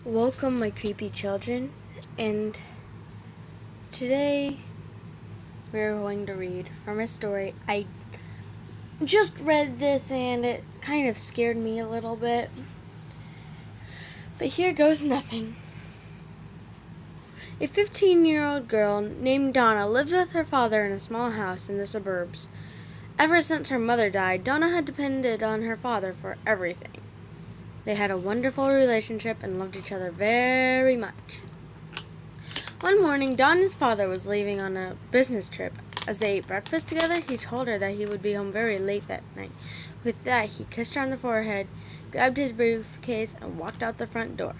Welcome, my creepy children, and today we're going to read from a story. I just read this and it kind of scared me a little bit, but here goes nothing. A 15-year-old girl named Donna lived with her father in a small house in the suburbs. Ever since her mother died, Donna had depended on her father for everything. They had a wonderful relationship and loved each other very much. One morning, Donna's father was leaving on a business trip. As they ate breakfast together, he told her that he would be home very late that night. With that, he kissed her on the forehead, grabbed his briefcase, and walked out the front door.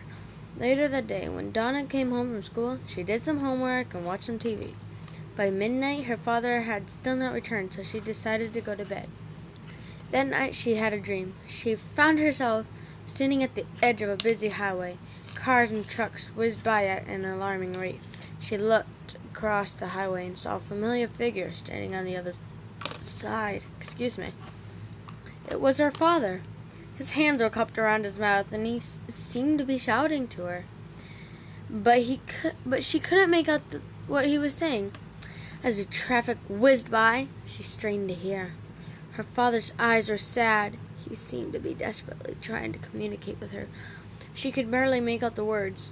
Later that day, when Donna came home from school, she did some homework and watched some TV. By midnight, her father had still not returned, so she decided to go to bed. That night, she had a dream. She found herself standing at the edge of a busy highway. Cars and trucks whizzed by at an alarming rate. She looked across the highway and saw a familiar figure standing on the other side. It was her father. His hands were cupped around his mouth, and he seemed to be shouting to her. But she couldn't make out what he was saying. As the traffic whizzed by, she strained to hear. Her father's eyes were sad. He seemed to be desperately trying to communicate with her. She could barely make out the words,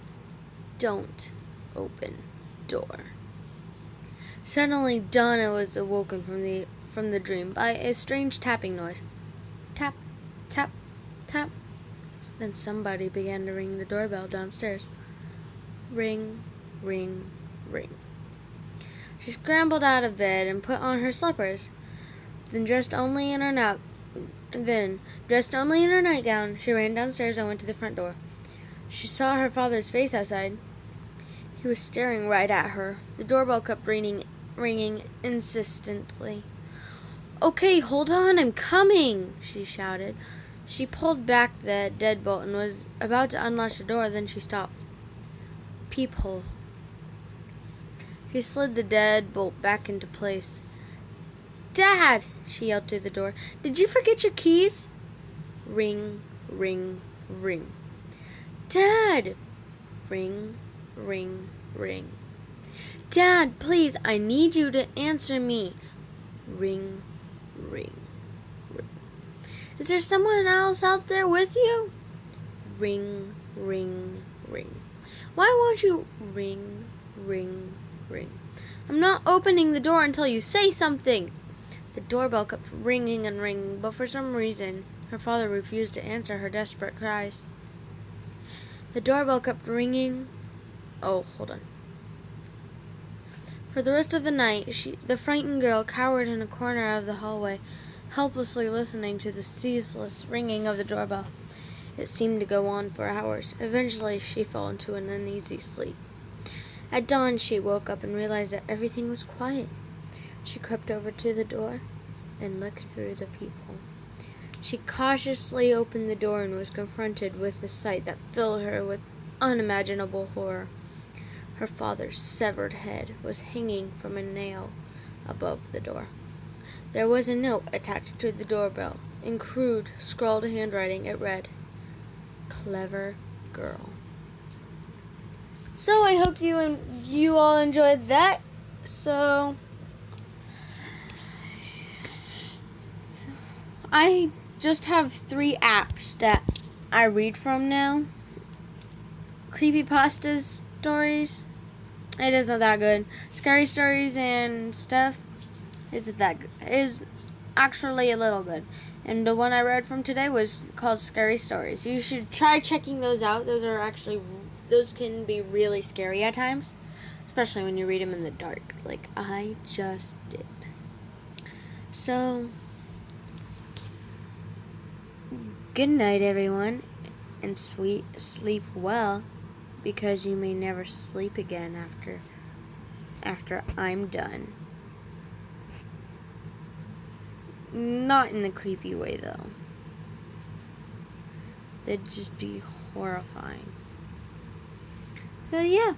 "Don't open door." Suddenly, Donna was awoken from the dream by a strange tapping noise. Tap, tap, tap. Then somebody began to ring the doorbell downstairs. Ring, ring, ring. She scrambled out of bed and put on her slippers. Dressed only in her nightgown, she ran downstairs and went to the front door. She saw her father's face outside. He was staring right at her. The doorbell kept ringing insistently. "Okay, hold on, I'm coming," she shouted. She pulled back the deadbolt and was about to unlatch the door, then she stopped. Peephole. She slid the deadbolt back into place. "Dad!" she yelled through the door. "Did you forget your keys?" Ring, ring, ring. "Dad!" Ring, ring, ring. "Dad, please, I need you to answer me." Ring, ring, ring. "Is there someone else out there with you?" Ring, ring, ring. "Why won't you?" Ring, ring, ring. "I'm not opening the door until you say something." The doorbell kept ringing and ringing, but for some reason, her father refused to answer her desperate cries. The doorbell kept ringing. Oh, hold on. For the rest of the night, the frightened girl cowered in a corner of the hallway, helplessly listening to the ceaseless ringing of the doorbell. It seemed to go on for hours. Eventually, she fell into an uneasy sleep. At dawn, she woke up and realized that everything was quiet. She crept over to the door and looked through the peephole. She cautiously opened the door and was confronted with a sight that filled her with unimaginable horror. Her father's severed head was hanging from a nail above the door. There was a note attached to the doorbell. In crude, scrawled handwriting, it read, "Clever girl." So I hope you all enjoyed that. So I just have 3 apps that I read from now. Creepypasta stories. It isn't that good. Scary stories and stuff isn't that good. It is actually a little good. And the one I read from today was called Scary Stories. You should try checking those out. Those can be really scary at times, especially when you read them in the dark, like I just did. So, good night, everyone, and sleep well, because you may never sleep again after I'm done. Not in the creepy way, though. They'd just be horrifying. So, yeah.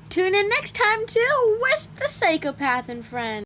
Tune in next time to Wisp the Psychopath and Friends.